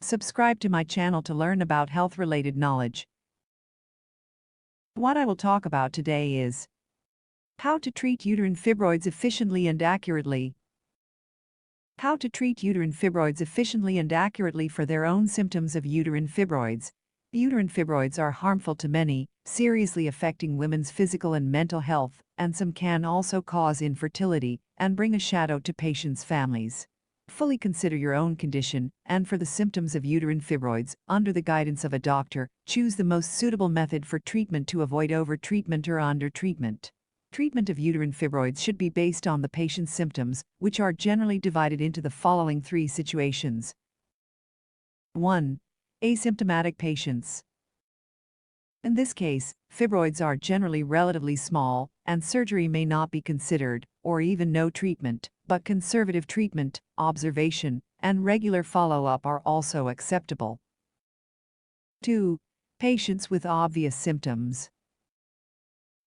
Subscribe to my channel to learn about health-related knowledge. What I will talk about today is how to treat uterine fibroids efficiently and accurately. How to treat uterine fibroids efficiently and accurately for their own symptoms of uterine fibroids. Uterine fibroids are harmful to many, seriously affecting women's physical and mental health, and some can also cause infertility and bring a shadow to patients' families. Fully consider your own condition, and for the symptoms of uterine fibroids, under the guidance of a doctor, choose the most suitable method for treatment to avoid over-treatment or under-treatment. Treatment of uterine fibroids should be based on the patient's symptoms, which are generally divided into the following 3 situations. 1. Asymptomatic patients. In this case, fibroids are generally relatively small, and surgery may not be considered, or even no treatment, but conservative treatment, observation, and regular follow-up are also acceptable. 2. Patients with obvious symptoms.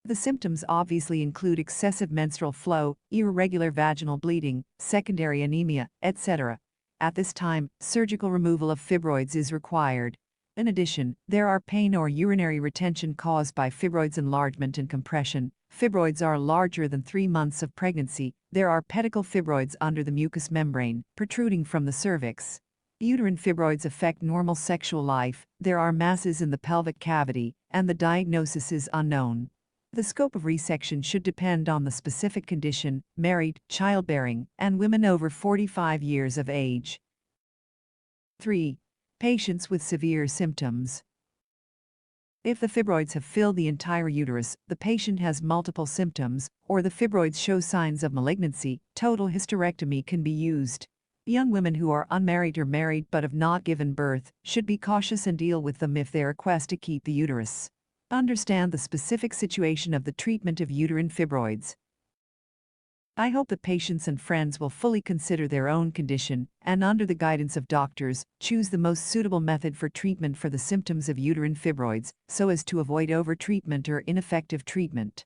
The symptoms obviously include excessive menstrual flow, irregular vaginal bleeding, secondary anemia, etc. At this time, surgical removal of fibroids is required. In addition, there are pain or urinary retention caused by fibroids enlargement and compression. Fibroids are larger than 3 months of pregnancy. There are pedicle fibroids under the mucous membrane, protruding from the cervix. Uterine fibroids affect normal sexual life. There are masses in the pelvic cavity, and the diagnosis is unknown. The scope of resection should depend on the specific condition, married, childbearing, and women over 45 years of age. 3. Patients with severe symptoms. If the fibroids have filled the entire uterus, the patient has multiple symptoms, or the fibroids show signs of malignancy, total hysterectomy can be used. Young women who are unmarried or married but have not given birth should be cautious and deal with them if they request to keep the uterus. Understand the specific situation of the treatment of uterine fibroids. I hope that patients and friends will fully consider their own condition, and under the guidance of doctors, choose the most suitable method for treatment for the symptoms of uterine fibroids, so as to avoid over-treatment or ineffective treatment.